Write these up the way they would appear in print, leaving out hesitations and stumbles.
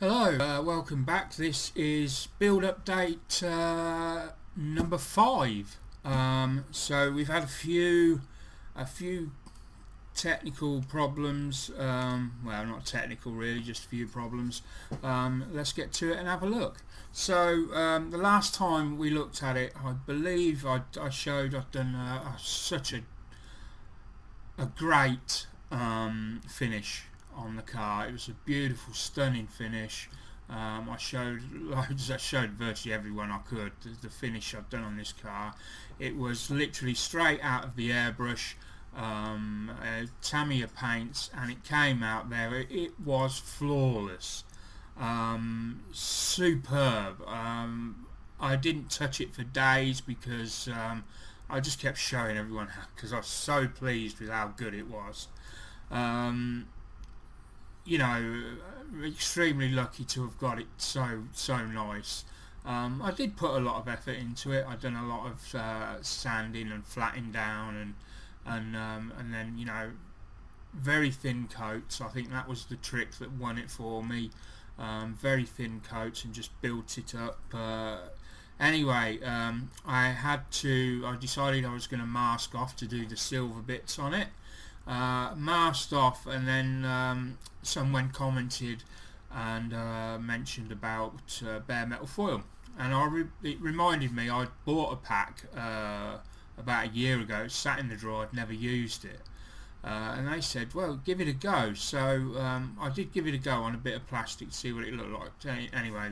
Hello, welcome back. This is build update number 5. So we've had a few technical problems. Well, not technical really, just a few problems. Let's get to it and have a look. So the last time we looked at it, I believe I showed I've done such a great finish on the car. It was a beautiful, stunning finish. I showed loads. I showed virtually everyone I could the finish I've done on this car. It was literally straight out of the airbrush, Tamiya paints, and it came out there. It was flawless, superb. I didn't touch it for days because I just kept showing everyone because I was so pleased with how good it was. You know, extremely lucky to have got it so nice. I did put a lot of effort into it. I've done a lot of sanding and flattening down, and then very thin coats. I think that was the trick that won it for me. Very thin coats and just built it up. Anyway, I decided I was going to mask off to do the silver bits on it. Masked off, and then someone commented and mentioned about bare metal foil, and it reminded me I'd bought a pack about a year ago. It sat in the drawer, I'd never used it, and they said, well, give it a go. So I did give it a go on a bit of plastic to see what it looked like. Anyway,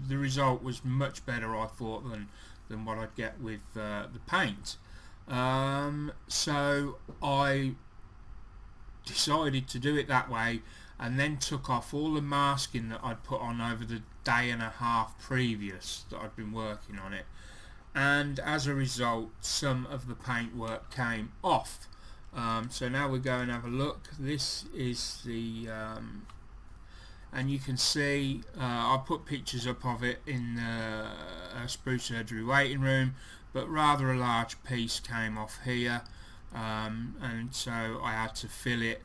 the result was much better, I thought, than what I'd get with the paint. So I decided to do it that way, and then took off all the masking that I'd put on over the day and a half previous that I'd been working on it, and as a result some of the paint work came off. So now we'll go and have a look. This is the and you can see I put pictures up of it in the spruce surgery waiting room, but rather a large piece came off here. And so I had to fill it,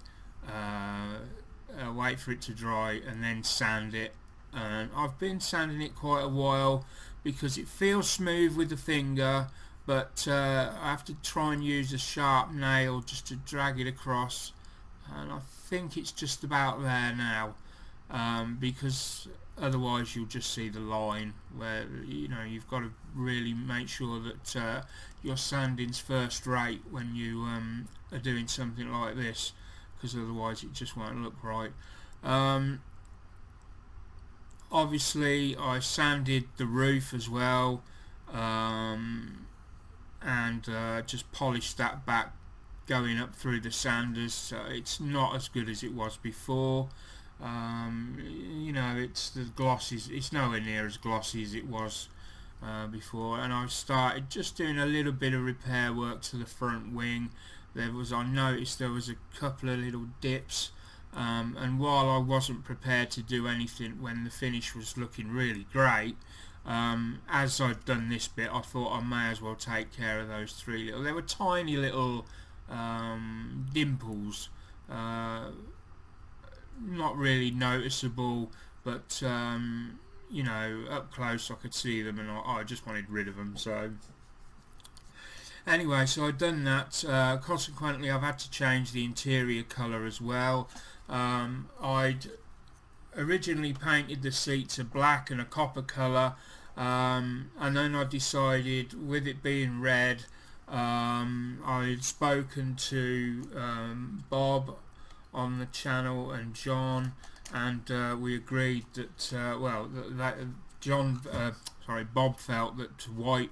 wait for it to dry, and then sand it. And I've been sanding it quite a while because it feels smooth with the finger, but I have to try and use a sharp nail just to drag it across, and I think it's just about there now, because otherwise you'll just see the line where you've got to really make sure that your sanding's first rate when you are doing something like this, because otherwise it just won't look right. Obviously I sanded the roof as well, and just polished that back going up through the sanders. It's not as good as it was before. It's the glosses. It's nowhere near as glossy as it was before. And I started just doing a little bit of repair work to the front wing. I noticed there was a couple of little dips, and while I wasn't prepared to do anything when the finish was looking really great, as I'd done this bit, I thought I may as well take care of those three little. They were tiny little dimples. Not really noticeable, but up close I could see them, and I just wanted rid of them. So anyway, so I'd done that. Consequently, I've had to change the interior colour as well. I'd originally painted the seats a black and a copper colour, and then I decided, with it being red, I'd spoken to Bob on the channel and John, and we agreed that Bob felt that white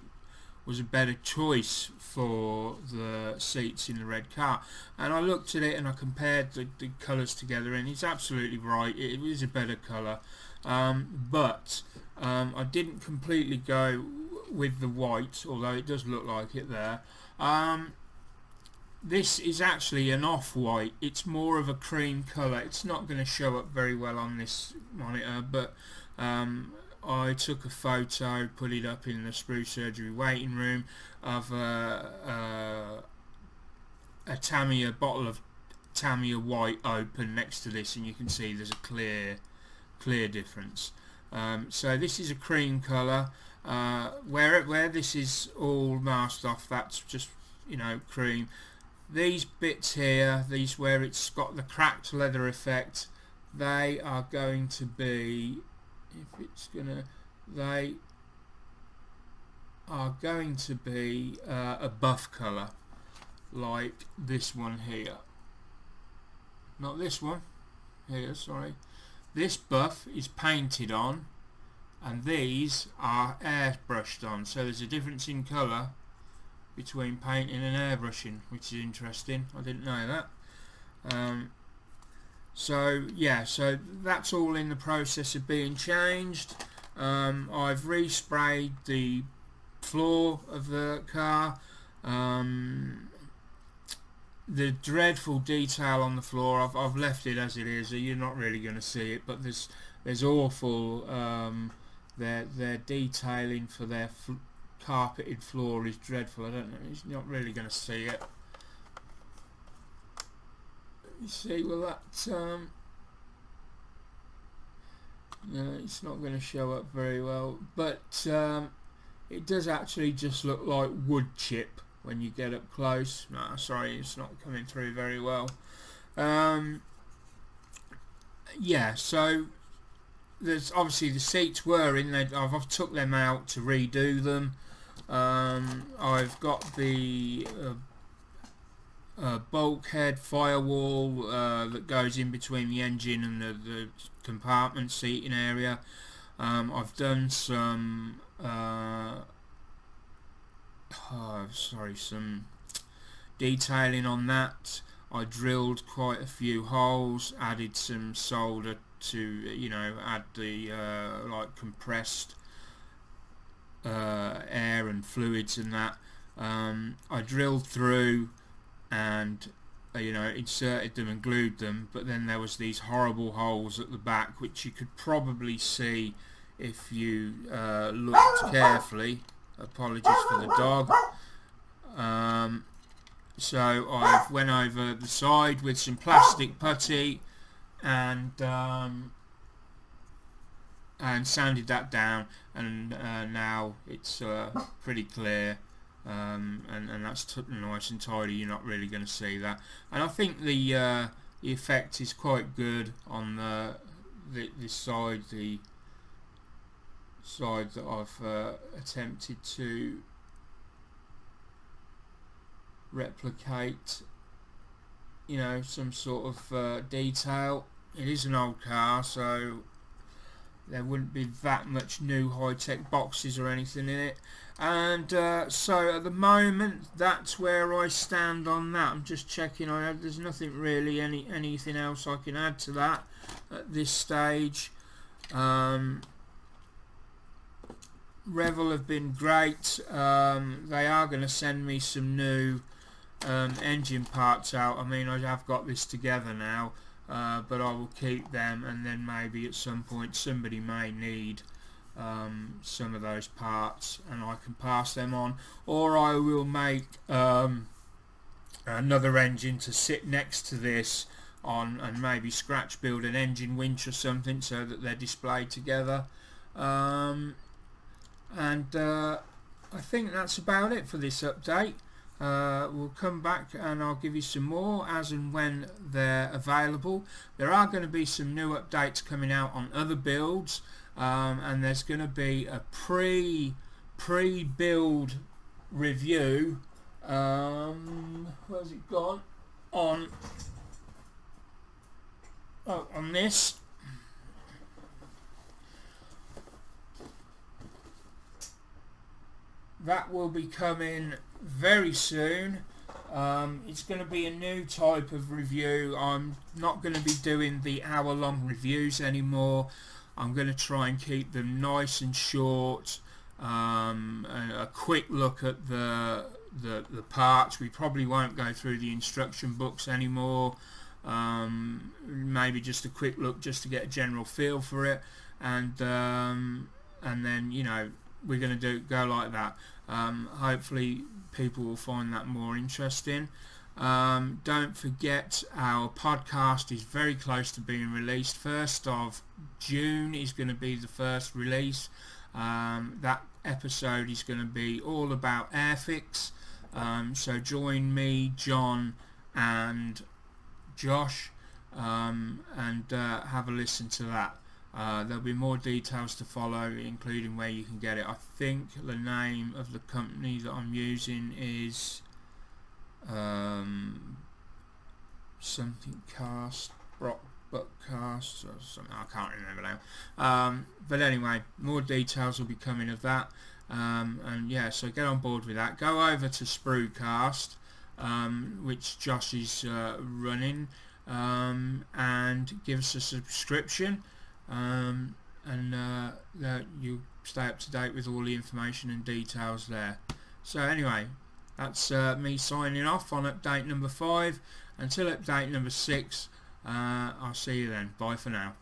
was a better choice for the seats in the red car, and I looked at it and I compared the colours together, and he's absolutely right, it is a better colour, but I didn't completely go with the white, although it does look like it there. This is actually an off-white. It's more of a cream colour. It's not going to show up very well on this monitor, but I took a photo, put it up in the spruce surgery waiting room of a Tamiya bottle of Tamiya white open next to this, and you can see there's a clear clear difference. So this is a cream colour. Where this is all masked off, that's just, you know, cream. These bits here, these where it's got the cracked leather effect, they are going to be, if it's gonna, they are going to be a buff colour, like this one here. Not this one here, sorry. This buff is painted on, and these are airbrushed on, so there's a difference in colour between painting and airbrushing, which is interesting. I didn't know that. So yeah, so that's all in the process of being changed. I've resprayed the floor of the car. The dreadful detail on the floor, I've left it as it is. You're not really going to see it, but there's awful. Their detailing for their carpeted floor is dreadful. I don't know. You're not really going to see it. You see, well that no, it's not going to show up very well, but it does actually just look like wood chip when you get up close. No, sorry, it's not coming through very well. Yeah, so there's obviously the seats were in there. I've took them out to redo them. I've got the bulkhead firewall that goes in between the engine and the compartment seating area. I've done some some detailing on that. I drilled quite a few holes, added some solder to, you know, add the like compressed air and fluids and that. I drilled through and you know, inserted them and glued them, but then there was these horrible holes at the back which you could probably see if you looked carefully. Apologies for the dog. So I've went over the side with some plastic putty and sanded that down, and now it's pretty clear, and that's nice and tidy. You're not really going to see that, and I think the effect is quite good on this side, the side that I've attempted to replicate, you know, some sort of detail. It is an old car, so there wouldn't be that much new high-tech boxes or anything in it, and so at the moment that's where I stand on that. I'm just checking. There's nothing really, anything else I can add to that at this stage. Revell have been great. They are going to send me some new engine parts out. I mean, I have got this together now, but I will keep them, and then maybe at some point somebody may need some of those parts and I can pass them on, or I will make another engine to sit next to this on, and maybe scratch build an engine winch or something so that they're displayed together. And I think that's about it for this update. We'll come back and I'll give you some more as and when they're available. There are going to be some new updates coming out on other builds, and there's going to be a pre-build review. Where's it gone? On this. That will be coming very soon. It's going to be a new type of review. I'm not going to be doing the hour-long reviews anymore. I'm going to try and keep them nice and short. A quick look at the parts. We probably won't go through the instruction books anymore. Maybe just a quick look just to get a general feel for it, and then, you know, we're going to go like that. Hopefully people will find that more interesting. Don't forget, our podcast is very close to being released. 1st of June is going to be the first release. That episode is going to be all about Airfix. So join me, John and Josh, and have a listen to that. There'll be more details to follow, including where you can get it. I think the name of the company that I'm using is something cast, Brockcast or something. I can't remember now. But anyway, more details will be coming of that. And yeah, so get on board with that. Go over to Spruecast, which Josh is running, and give us a subscription, and you stay up to date with all the information and details there. So anyway, that's me signing off on update number 5. Until update number 6, I'll see you then. Bye for now.